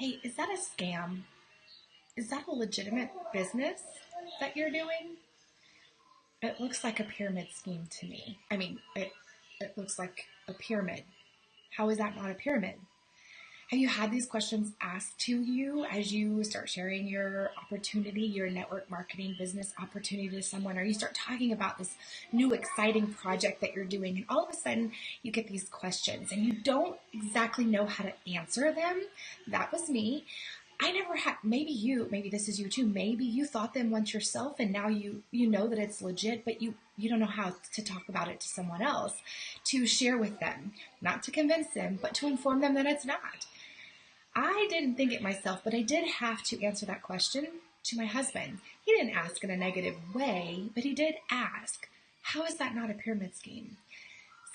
Hey, is that a scam? Is that a legitimate business that you're doing? It looks like a pyramid scheme to me. It looks like a pyramid. How is that not a pyramid? Have you had these questions asked to you as you start sharing your opportunity, your network marketing business opportunity to someone, or you start talking about this new exciting project that you're doing, and all of a sudden you get these questions and you don't exactly know how to answer them? That was me. I never had, maybe this is you too. Maybe you thought them once yourself and now you know that it's legit, but you don't know how to talk about it to someone else, to share with them, not to convince them, but to inform them that it's not. I didn't think it myself, but I did have to answer that question to my husband. He didn't ask in a negative way, but he did ask, how is that not a pyramid scheme?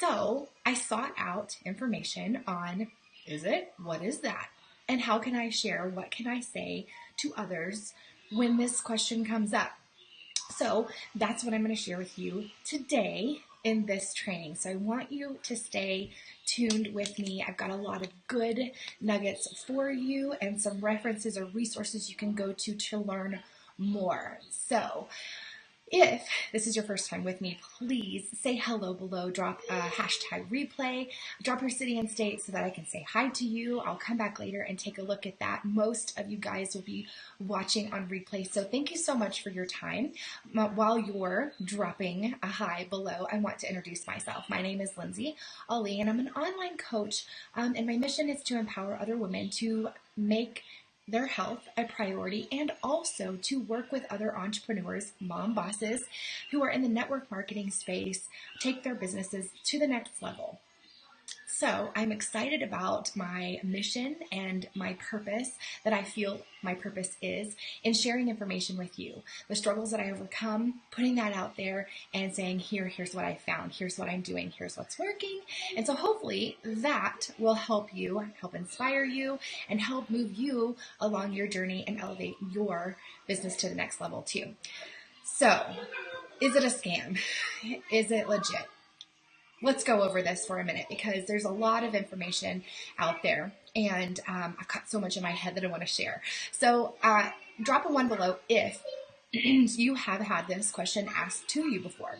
So I sought out information on, is it? What is that? And how can I share? What can I say to others when this question comes up? So that's what I'm going to share with you today in this training. So I want you to stay tuned with me. I've got a lot of good nuggets for you and some references or resources you can go to learn more. So if this is your first time with me, please say hello below, drop a hashtag replay, drop your city and state so that I can say hi to you. I'll come back later and take a look at that. Most of you guys will be watching on replay, so thank you so much for your time. While you're dropping a hi below, I want to introduce myself. My name is Lindsay Ali, and I'm an online coach, and my mission is to empower other women to make their health a priority, and also to work with other entrepreneurs, mom bosses, who are in the network marketing space, take their businesses to the next level. So I'm excited about my mission and my purpose, that I feel my purpose is in sharing information with you, the struggles that I overcome, putting that out there and saying, here's what I found, here's what I'm doing, here's what's working. And so hopefully that will help you, help inspire you, and help move you along your journey and elevate your business to the next level too. So, is it a scam? Is it legit? Let's go over this for a minute, because there's a lot of information out there, and I've got so much in my head that I want to share. So drop a one below if you have had this question asked to you before.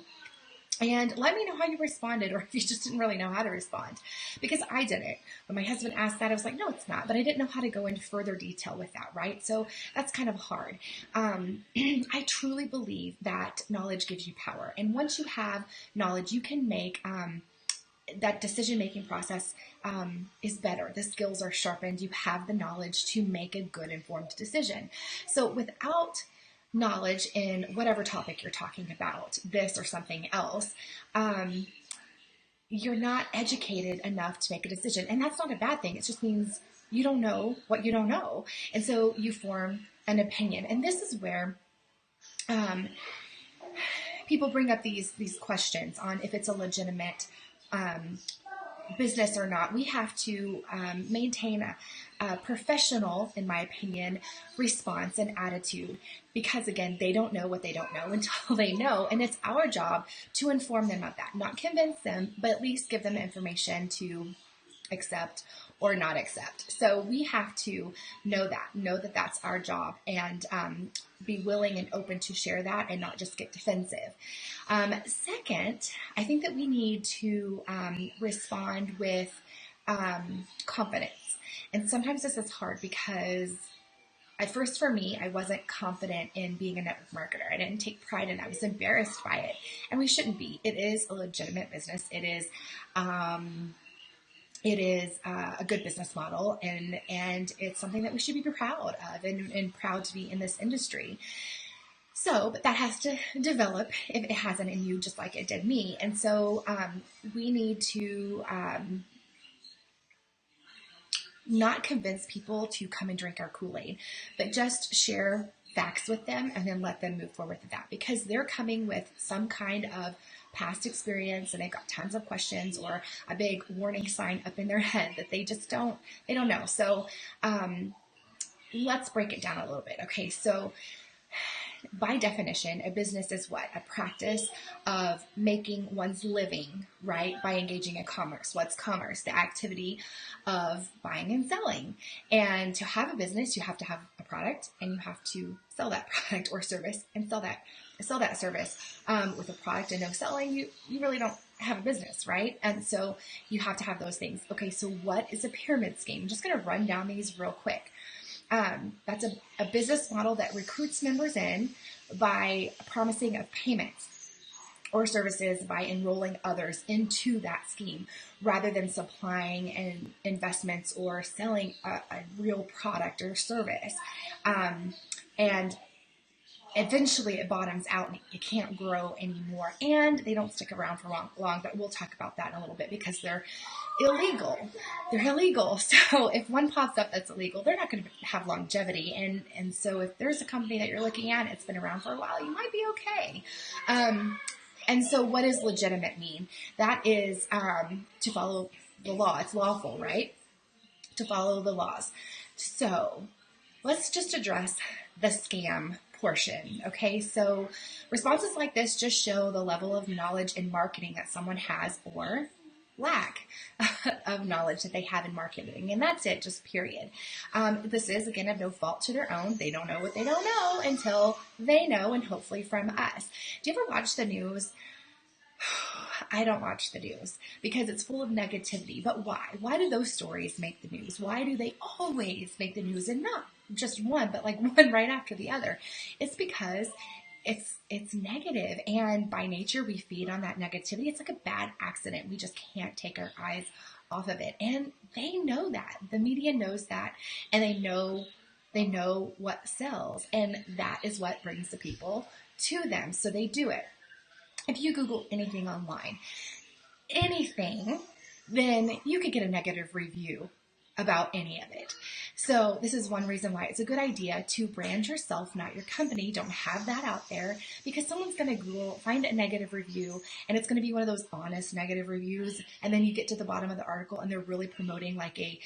And let me know how you responded, or if you just didn't really know how to respond, because I didn't. When my husband asked that, I was like, no, it's not. But I didn't know how to go into further detail with that, right? So that's kind of hard. I truly believe that knowledge gives you power. And once you have knowledge, you can make that decision-making process is better. The skills are sharpened. You have the knowledge to make a good informed decision. So without knowledge in whatever topic you're talking about, this or something else, you're not educated enough to make a decision. And that's not a bad thing. It just means you don't know what you don't know. And so you form an opinion. And this is where people bring up these questions on if it's a legitimate business or not. We have to maintain a professional, in my opinion, response and attitude, because again, they don't know what they don't know until they know, and it's our job to inform them of that, not convince them, but at least give them information to accept or not accept. So we have to know that that's our job, and be willing and open to share that and not just get defensive. Second, I think that we need to respond with confidence. And sometimes this is hard because at first for me, I wasn't confident in being a network marketer. I didn't take pride in it. I was embarrassed by it. And we shouldn't be. It is a legitimate business. It is a good business model, and it's something that we should be proud of, and proud to be in this industry. So, but that has to develop if it hasn't in you, just like it did me. And so we need to not convince people to come and drink our Kool-Aid, but just share facts with them and then let them move forward with that, because they're coming with some kind of past experience and they've got tons of questions or a big warning sign up in their head that they don't know. So let's break it down a little bit. Okay, so by definition, a business is what? A practice of making one's living, right? By engaging in commerce. What's commerce? The activity of buying and selling. And to have a business, you have to have a product and you have to sell that product or service and sell that service. With a product and no selling, you really don't have a business, right? And so you have to have those things. Okay, so what is a pyramid scheme? I'm just going to run down these real quick. That's a business model that recruits members in by promising of payments or services by enrolling others into that scheme rather than supplying investments or selling a real product or service. And eventually it bottoms out and you can't grow anymore, and they don't stick around for long, but we'll talk about that in a little bit because they're illegal. So if one pops up that's illegal, they're not going to have longevity. And so if there's a company that you're looking at, it's been around for a while, you might be okay. And so what does legitimate mean? That is to follow the law. It's lawful, right? To follow the laws. So let's just address the scam portion. Okay, so responses like this just show the level of knowledge in marketing that someone has or lack of knowledge that they have in marketing. And that's it, just period. This is, again, of no fault to their own. They don't know what they don't know until they know, and hopefully from us. Do you ever watch the news? I don't watch the news because it's full of negativity. But why? Why do those stories make the news? Why do they always make the news, and not just one, but like one right after the other? It's because it's negative, and by nature we feed on that negativity. It's like a bad accident. We just can't take our eyes off of it, and they know that. The media knows that, and they know what sells, and that is what brings the people to them. So they do it. If you Google anything online, then you could get a negative review about any of it. So this is one reason why it's a good idea to brand yourself, not your company. Don't have that out there, because someone's going to Google, find a negative review, and it's going to be one of those honest negative reviews. And then you get to the bottom of the article and they're really promoting like a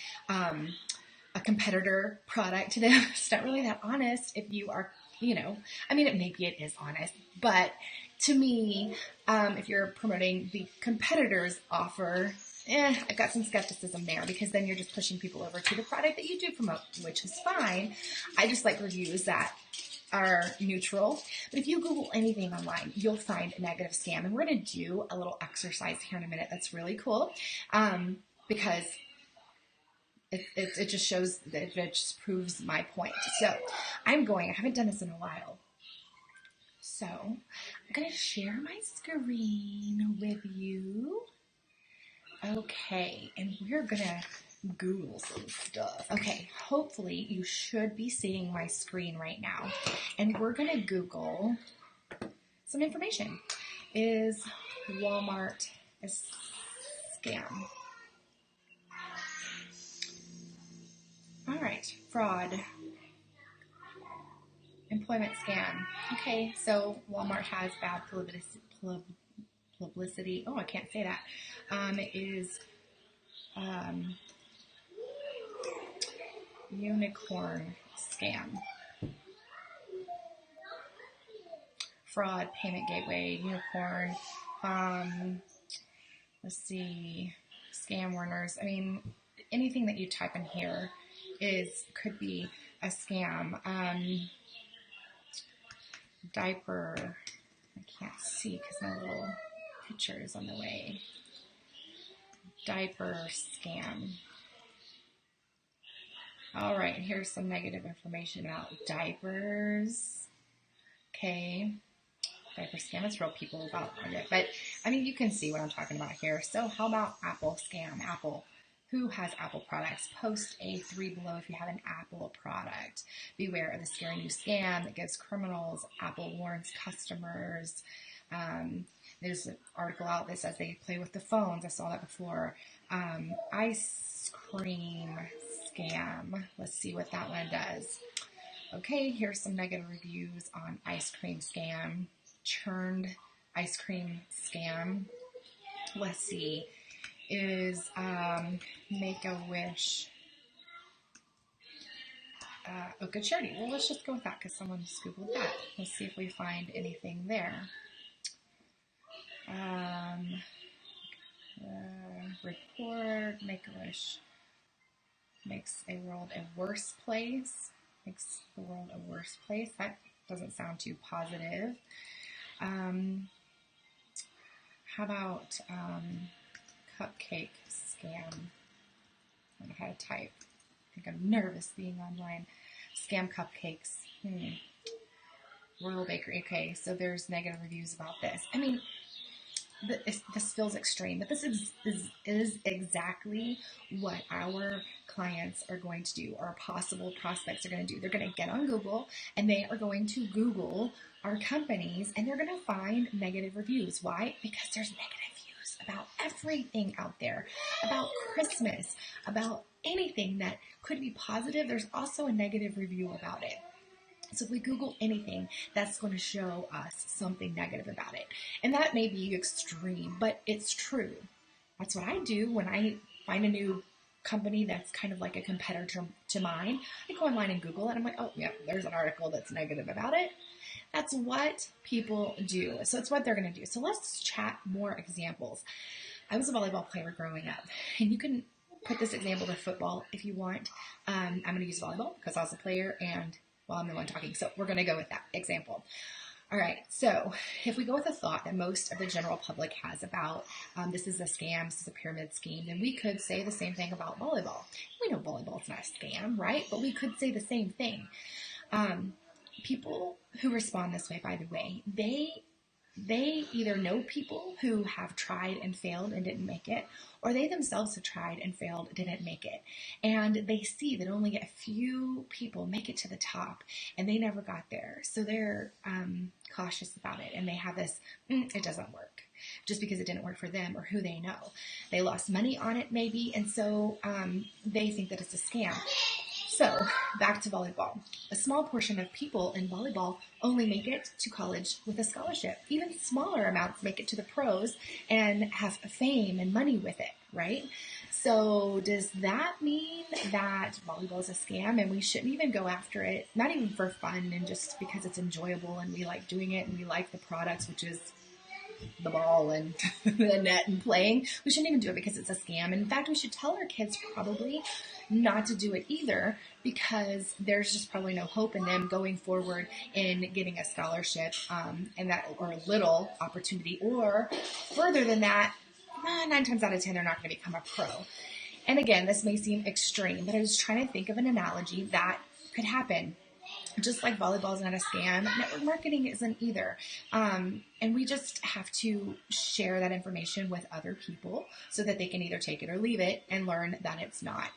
competitor product to them. It's not really that honest if you are, maybe it is honest, but to me, if you're promoting the competitor's offer, I've got some skepticism there, because then you're just pushing people over to the product that you do promote, which is fine. I just like reviews that are neutral. But if you Google anything online, you'll find a negative scam. And we're going to do a little exercise here in a minute that's really cool, because it just shows that it just proves my point. So I haven't done this in a while. So I'm going to share my screen with you. Okay, and we're going to Google some stuff. Okay, hopefully you should be seeing my screen right now. And we're going to Google some information. Is Walmart a scam? All right, fraud. Employment scam. Okay, so Walmart has bad publicity. Oh, I can't say that. It is unicorn scam. Fraud, payment gateway, unicorn. Let's see, scam warners. I mean, anything that you type in here could be a scam. Diaper. I can't see because my little picture is on the way. Diaper scam. All right, here's some negative information about diapers. Okay, diaper scam. It's real people about it, but I mean, you can see what I'm talking about here. So how about Apple scam? Apple. Who has Apple products? Post a 3 below if you have an Apple product. Beware of the scary new scam that gives criminals. Apple warns customers. There's an article out that says they play with the phones. I saw that before. Ice cream scam. Let's see what that one does. Okay, here's some negative reviews on ice cream scam. Churned ice cream scam. Let's see. Is Make-A-Wish Oh, good charity. Well, let's just go with that because someone just Googled that. Let's see if we find anything there. Report, Make-A-Wish makes a world a worse place. Makes the world a worse place. That doesn't sound too positive. How about cupcake scam? I don't know how to type. I think I'm nervous being online. Scam cupcakes. Royal Bakery. Okay, so there's negative reviews about this. I mean, this feels extreme, but this is exactly what our clients are going to do, our possible prospects are going to do. They're going to get on Google and they are going to Google our companies and they're going to find negative reviews. Why? Because there's negative views about everything out there, about Christmas, about anything that could be positive. There's also a negative review about it. So if we Google anything, that's going to show us something negative about it. And that may be extreme, but it's true. That's what I do when I find a new company that's kind of like a competitor to mine. I go online and Google it. I'm like, oh, yeah, there's an article that's negative about it. That's what people do. So it's what they're going to do. So let's chat more examples. I was a volleyball player growing up, and you can put this example to football if you want. I'm going to use volleyball because I was a player and well, I'm the one talking, so we're going to go with that example. All right, so if we go with a thought that most of the general public has about this is a scam, this is a pyramid scheme, then we could say the same thing about volleyball. We know volleyball is not a scam, right? But we could say the same thing. People who respond this way, by the way, they either know people who have tried and failed and didn't make it, or they themselves have tried and failed, didn't make it. And they see that only a few people make it to the top and they never got there. So they're cautious about it and they have this, it doesn't work just because it didn't work for them or who they know. They lost money on it maybe, and so they think that it's a scam. So, back to volleyball. A small portion of people in volleyball only make it to college with a scholarship. Even smaller amounts make it to the pros and have fame and money with it, right? So, does that mean that volleyball is a scam and we shouldn't even go after it, not even for fun and just because it's enjoyable and we like doing it and we like the products, which is the ball and the net and playing? We shouldn't even do it because it's a scam. In fact, we should tell our kids probably not to do it either because there's just probably no hope in them going forward in getting a scholarship and that or a little opportunity, or further than that, 9 times out of 10 they're not going to become a pro. And again, this may seem extreme, but I was trying to think of an analogy that could happen. Just like volleyball is not a scam, network marketing isn't either. And we just have to share that information with other people so that they can either take it or leave it and learn that it's not.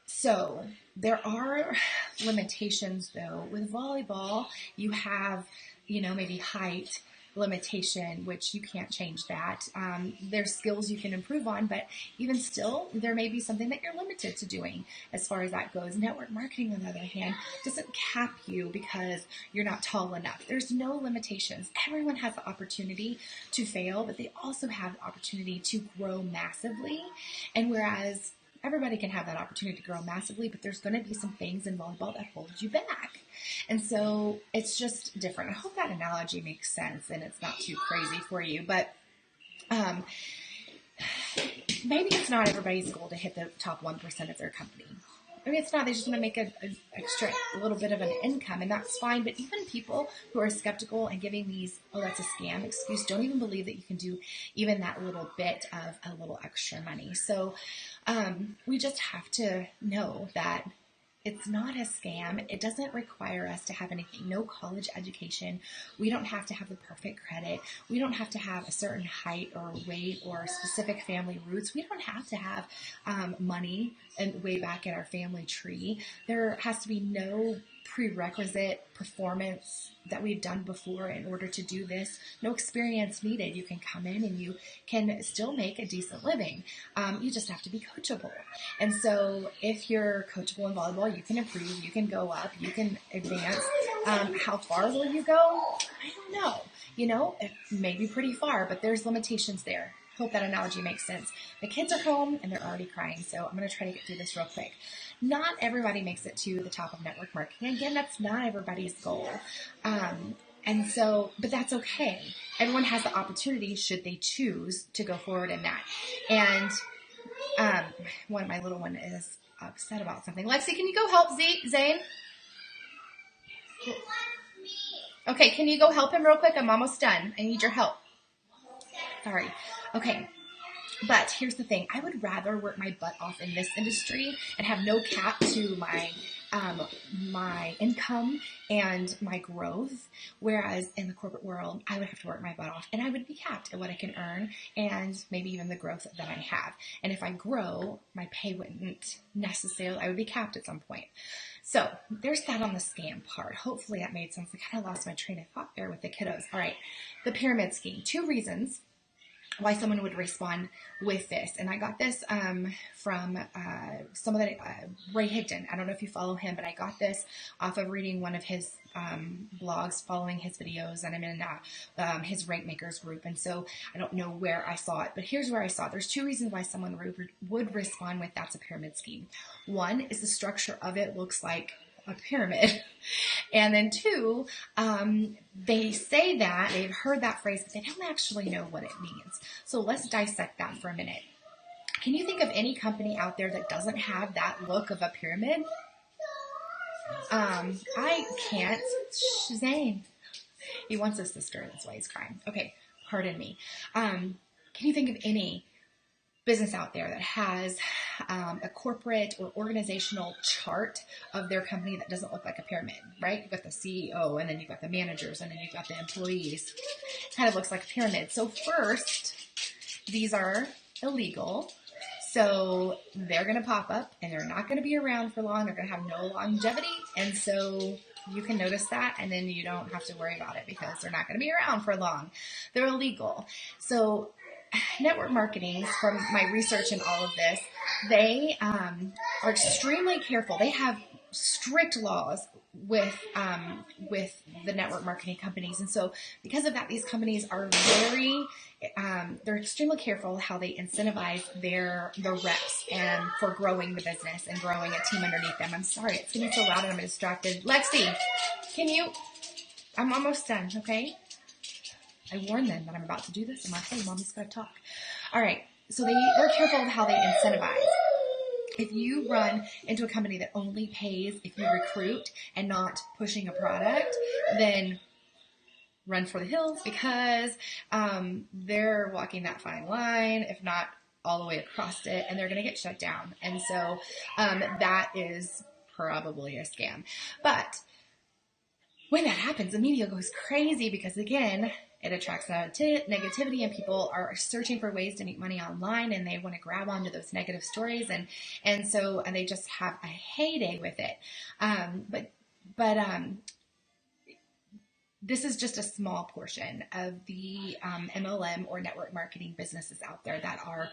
So there are limitations though. With volleyball, you have, maybe height limitation, which you can't change that. There's skills you can improve on, but even still, there may be something that you're limited to doing as far as that goes. Network marketing, on the other hand, doesn't cap you because you're not tall enough. There's no limitations. Everyone has the opportunity to fail, but they also have the opportunity to grow massively. And whereas everybody can have that opportunity to grow massively, but there's going to be some things in volleyball that hold you back. And so it's just different. I hope that analogy makes sense and it's not too crazy for you, but maybe it's not everybody's goal to hit the top 1% of their company. Maybe it's not. They just want to make a little bit of an income, and that's fine. But even people who are skeptical and giving these, oh, that's a scam excuse, don't even believe that you can do even that little bit of a little extra money. So we just have to know that it's not a scam. It doesn't require us to have anything. No college education. We don't have to have the perfect credit. We don't have to have a certain height or weight or specific family roots. We don't have to have money and way back in our family tree. There has to be no prerequisite performance that we've done before in order to do this. No experience needed. You can come in and you can still make a decent living. You just have to be coachable. And so if you're coachable in volleyball, you can improve, you can go up, you can advance. How far will you go? I don't know. It may be pretty far, but there's limitations there. Hope that analogy makes sense. The kids are home and they're already crying, so I'm going to try to get through this real quick. Not everybody makes it to the top of network marketing. Again, that's not everybody's goal. And so, but that's okay. Everyone has the opportunity should they choose to go forward in that. And my little one is upset about something. Lexi, can you go help Zane? Okay, can you go help him real quick? I'm almost done. I need your help. Sorry. Okay. But here's the thing. I would rather work my butt off in this industry and have no cap to my income and my growth. Whereas in the corporate world, I would have to work my butt off and I would be capped at what I can earn and maybe even the growth that I have. And if I grow, my pay wouldn't necessarily, I would be capped at some point. So there's that on the scam part. Hopefully that made sense. I kind of lost my train of thought there with the kiddos. All right. The pyramid scheme. 2 reasons why someone would respond with this. And I got this from some of the Ray Higdon. I don't know if you follow him, but I got this off of reading one of his blogs, following his videos, and I'm in his Rank Makers group. And so I don't know where I saw it, but here's where I saw it. There's 2 reasons why someone would respond with that's a pyramid scheme. One is the structure of it looks like a pyramid. And then 2, they say that, they've heard that phrase, but they don't actually know what it means. So let's dissect that for a minute. Can you think of any company out there that doesn't have that look of a pyramid? I can't. Zane. He wants his sister, that's why he's crying. Okay, pardon me. Can you think of any business out there that has a corporate or organizational chart of their company that doesn't look like a pyramid, right? You've got the CEO, and then you've got the managers, and then you've got the employees. It kind of looks like a pyramid. So first, these are illegal. So they're going to pop up, and they're not going to be around for long. They're going to have no longevity. And so you can notice that, and then you don't have to worry about it because they're not going to be around for long. They're illegal. So network marketing, from my research and all of this, they are extremely careful. They have strict laws with the network marketing companies, and so because of that, these companies are they're extremely careful how they incentivize the reps and for growing the business and growing a team underneath them. I'm sorry, it's getting so loud and I'm distracted. Lexi, I'm almost done, okay? I warned them that I'm about to do this. I'm like, hey, Mommy's got to talk. All right. So they're careful of how they incentivize. If you run into a company that only pays if you recruit and not pushing a product, then run for the hills because they're walking that fine line, if not all the way across it, and they're going to get shut down. And so that is probably a scam. But when that happens, the media goes crazy because, again, it attracts negativity, and people are searching for ways to make money online, and they want to grab onto those negative stories, and they just have a heyday with it. But this is just a small portion of the MLM or network marketing businesses out there that are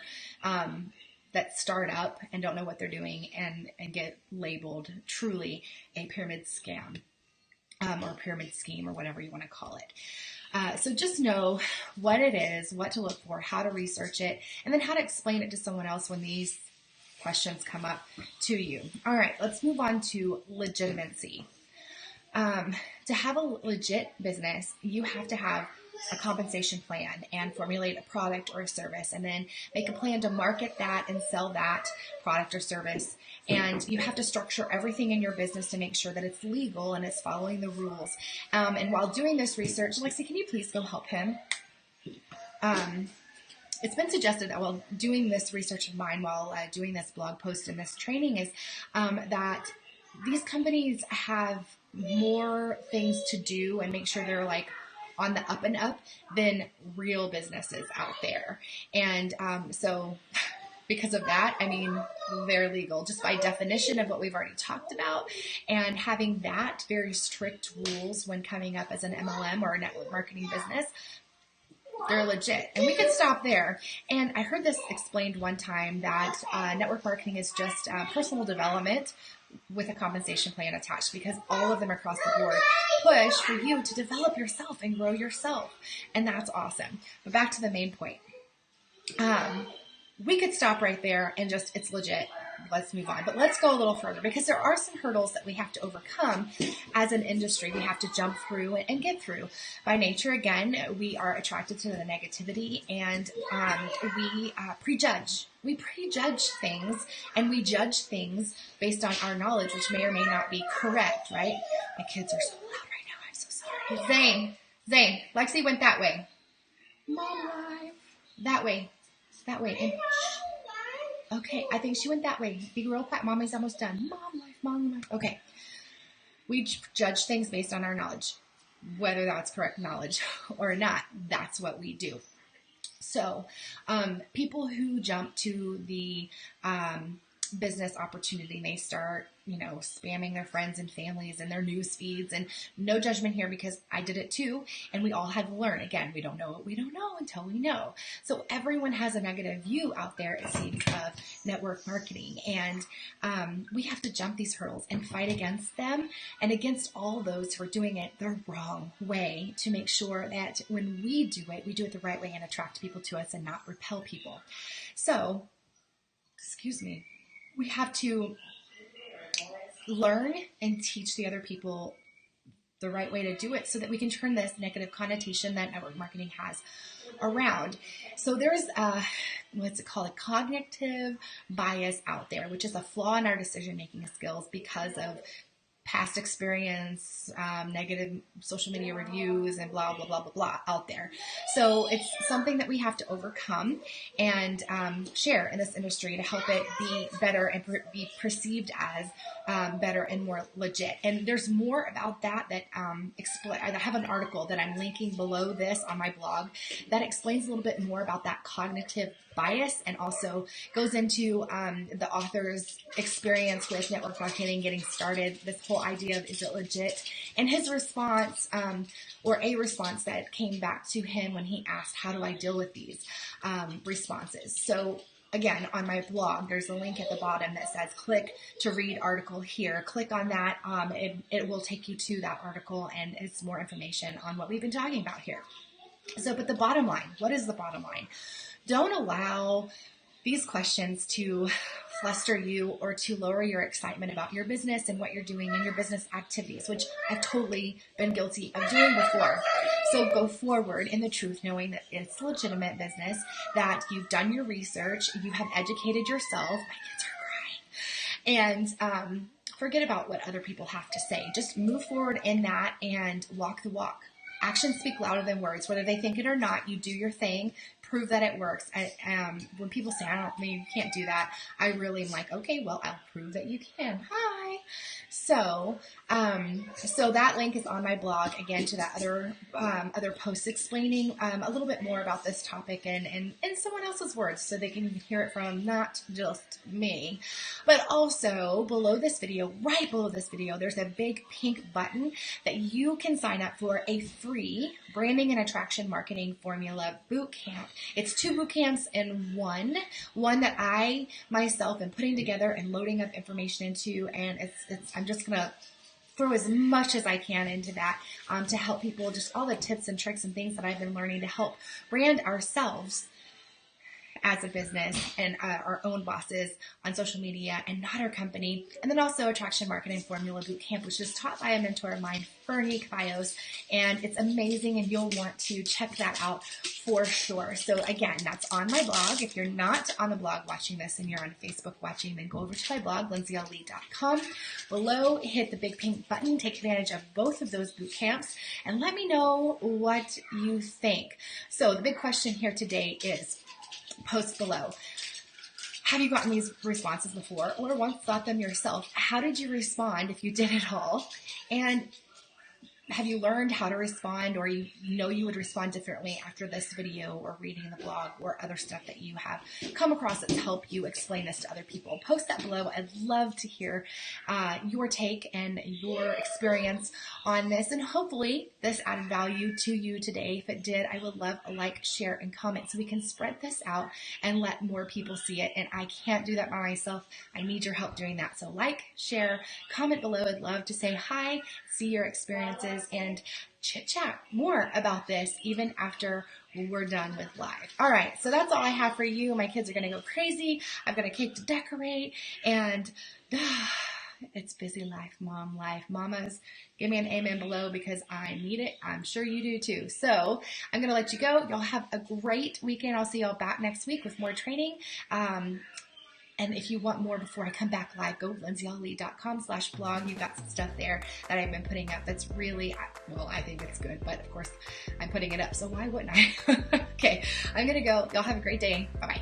that start up and don't know what they're doing and get labeled truly a pyramid scam or pyramid scheme or whatever you want to call it. So just know what it is, what to look for, how to research it, and then how to explain it to someone else when these questions come up to you. All right, let's move on to legitimacy. To have a legit business, you have to have a compensation plan and formulate a product or a service, and then make a plan to market that and sell that product or service. And you have to structure everything in your business to make sure that it's legal and it's following the rules. And while doing this research, Lexi, can you please go help him? It's been suggested that while doing this research of mine, while doing this blog post and this training, is that these companies have more things to do and make sure they're like on the up and up than real businesses out there. And so because of that, I mean, they're legal just by definition of what we've already talked about, and having that very strict rules when coming up as an MLM or a network marketing business, they're legit. And we could stop there. And I heard this explained one time that network marketing is just personal development with a compensation plan attached, because all of them across the board push for you to develop yourself and grow yourself. And that's awesome. But back to the main point. We could stop right there and just, it's legit. Let's move on. But let's go a little further because there are some hurdles that we have to overcome as an industry. We have to jump through and get through. By nature, again, we are attracted to the negativity, and we prejudge. We prejudge things, and we judge things based on our knowledge, which may or may not be correct, right? My kids are so loud right now. I'm so sorry. Zane, Lexi went that way. Mom live. That way. That way. And okay, I think she went that way. Be real quiet. Mommy's almost done. Mom life. Okay. We judge things based on our knowledge. Whether that's correct knowledge or not, that's what we do. So, people who jump to the business opportunity, they start, spamming their friends and families and their news feeds, and no judgment here because I did it too. And we all had to learn. Again, we don't know what we don't know until we know. So everyone has a negative view out there, it seems, of network marketing. And we have to jump these hurdles and fight against them and against all those who are doing it the wrong way to make sure that when we do it the right way and attract people to us and not repel people. So, excuse me. We have to learn and teach the other people the right way to do it so that we can turn this negative connotation that network marketing has around. So there's what's it called, a cognitive bias out there, which is a flaw in our decision-making skills because of past experience, negative social media reviews, and blah, blah, blah, blah, blah out there. So it's something that we have to overcome and share in this industry to help it be better and be perceived as better and more legit. And there's more about that I have an article that I'm linking below this on my blog that explains a little bit more about that cognitive bias and also goes into the author's experience with network marketing, getting started, this whole idea of is it legit, and his response or a response that came back to him when he asked, how do I deal with these responses? So again, on my blog, there's a link at the bottom that says click to read article here. Click on that. It will take you to that article, and it's more information on what we've been talking about here. So, but the bottom line, what is the bottom line? Don't allow these questions to fluster you or to lower your excitement about your business and what you're doing in your business activities, which I've totally been guilty of doing before. So go forward in the truth, knowing that it's legitimate business, that you've done your research, you have educated yourself. My kids are crying. And forget about what other people have to say. Just move forward in that and walk the walk. Actions speak louder than words. Whether they think it or not, you do your thing. Prove that it works. When people say, you can't do that, I really am like, okay, well, I'll prove that you can. Hi. So that link is on my blog, again, to that other post explaining a little bit more about this topic and in someone else's words so they can hear it from not just me. But also below this video, right below this video, there's a big pink button that you can sign up for a free branding and attraction marketing formula boot camp. It's 2 boot camps in one that I myself am putting together and loading up information into, and I'm just gonna throw as much as I can into that to help people, just all the tips and tricks and things that I've been learning to help brand ourselves as a business and our own bosses on social media and not our company. And then also Attraction Marketing Formula Bootcamp, which is taught by a mentor of mine, Fernie Kvios, and it's amazing, and you'll want to check that out for sure. So again, that's on my blog. If you're not on the blog watching this and you're on Facebook watching, then go over to my blog, lindsayle.com. Below, hit the big pink button, take advantage of both of those boot camps, and let me know what you think. So the big question here today is, post below. Have you gotten these responses before or once thought them yourself? How did you respond if you did at all? And have you learned how to respond, or you would respond differently after this video or reading the blog or other stuff that you have come across that's helped you explain this to other people? Post that below. I'd love to hear your take and your experience on this, and hopefully this added value to you today. If it did, I would love a like, share, and comment so we can spread this out and let more people see it. And I can't do that by myself. I need your help doing that. So like, share, comment below. I'd love to say hi, see your experiences, guys and chit chat more about this even after we're done with live. All right, so that's all I have for you. My kids are going to go crazy. I've got a cake to decorate, and it's busy life, mom life. Mamas, give me an amen below because I need it. I'm sure you do too. So I'm going to let you go. Y'all have a great weekend. I'll see y'all back next week with more training. And if you want more before I come back live, go to lindsayallee.com/blog. You've got some stuff there that I've been putting up that's really, well, I think it's good, but of course I'm putting it up, so why wouldn't I? Okay, I'm going to go. Y'all have a great day. Bye-bye.